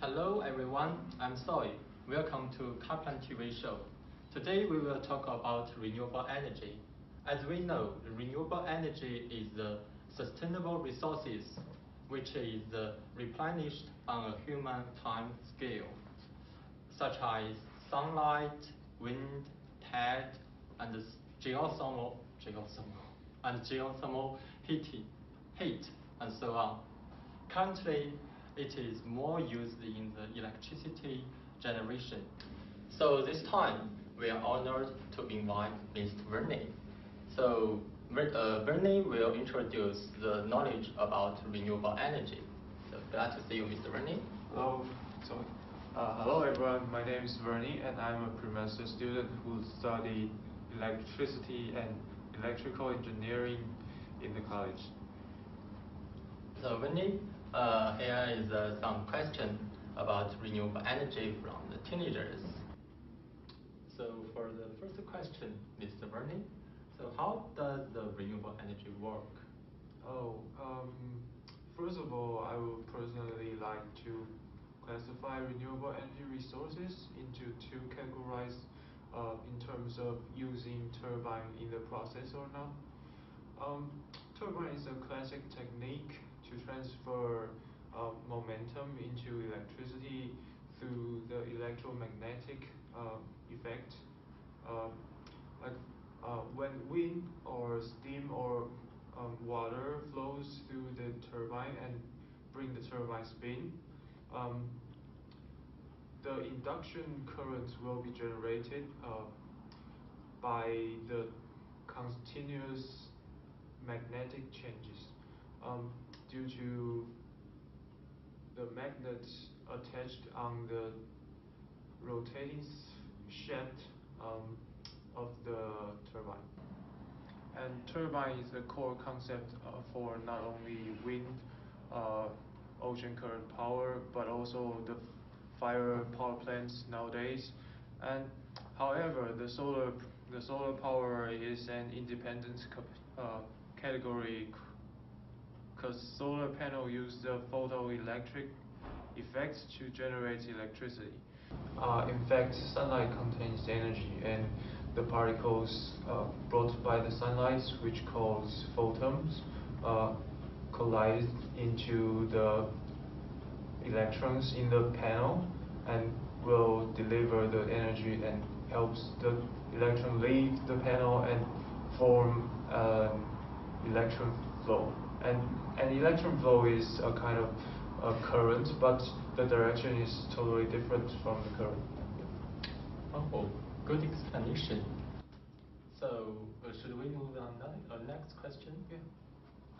Hello everyone, I'm Soy. Welcome to Kaplan TV show. Today we will talk about renewable energy. As we know, renewable energy is the sustainable resources which is replenished on a human time scale, such as sunlight, wind, tide, and geothermal heat, and so on. Currently, it is more used in the electricity generation. So this time, we are honored to invite Mr. Vernie. So Vernie will introduce the knowledge about renewable energy. So glad to see you, Mr. Vernie. Hello everyone, my name is Vernie and I'm a pre-master student who studied electricity and electrical engineering in the college. So Vernie, here is some question about renewable energy from the teenagers. So for the first question, Mr. Vernie, so how does the renewable energy work? First of all, I would personally like to classify renewable energy resources into two categories in terms of using turbine in the process or not. Turbine is a classic technique to transfer momentum into electricity through the electromagnetic effect. When wind or steam or water flows through the turbine and bring the turbine spin, the induction current will be generated by the continuous magnetic changes due to the magnets attached on the rotating shaft of the turbine. And turbine is the core concept for not only wind, ocean current power, but also the fire power plants nowadays. And however, the solar power is an independent category because solar panel use the photoelectric effects to generate electricity. In fact, sunlight contains energy, and the particles brought by the sunlight, which cause photons, collide into the electrons in the panel and will deliver the energy and helps the electron leave the panel and form electron flow. And an electron flow is a kind of a current, but the direction is totally different from the current. Oh, good explanation. So should we move on to the next question? Yeah.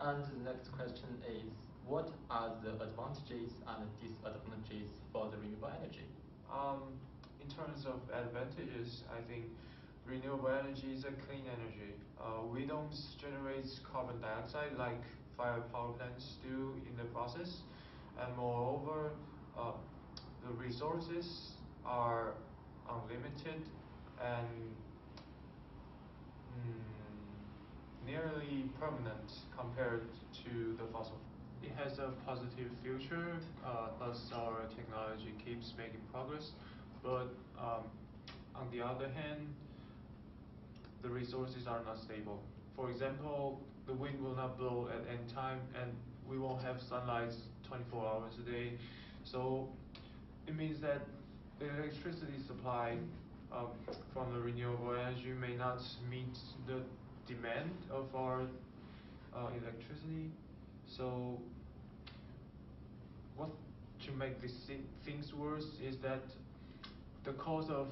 And the next question is, what are the advantages and disadvantages for the renewable energy? In terms of advantages, I think renewable energy is a clean energy. We don't generate carbon dioxide like fire power plants do in the process, and moreover, the resources are unlimited and nearly permanent compared to the fossil. It has a positive future as our technology keeps making progress, but on the other hand, the resources are not stable. For example, the wind will not blow at any time, and we won't have sunlight 24 hours a day. So it means that the electricity supply from the renewable energy may not meet the demand of our electricity. So what to make these things worse is that the cost of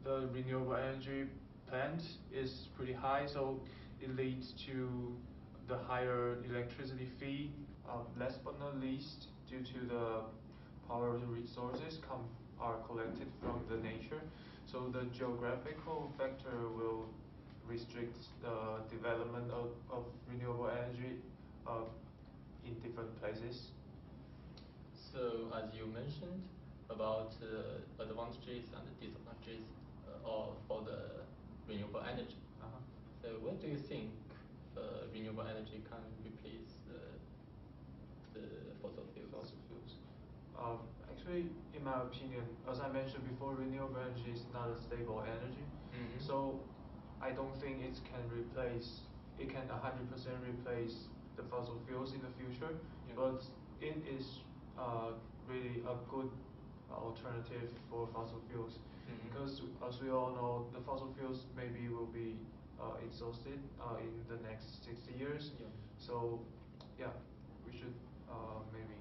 the renewable energy plant is pretty high, so it leads to the higher electricity fee. Last but not least, due to the power resources are collected from the nature, so the geographical factor will restrict the development of renewable energy in different places. So as you mentioned about advantages and disadvantages for the renewable energy. So when do you think renewable energy can replace the fossil fuels? Actually, in my opinion, as I mentioned before, renewable energy is not a stable energy. So I don't think it can 100% replace the fossil fuels in the future. Yeah. But it is really a good alternative for fossil fuels. Because as we all know, the fossil fuels maybe will be exhausted in the next 60 years. Yeah. So yeah, we should maybe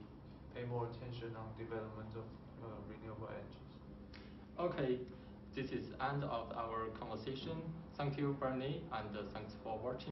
pay more attention on development of renewable energies. Okay, this is end of our conversation. Thank you, Bernie, and thanks for watching.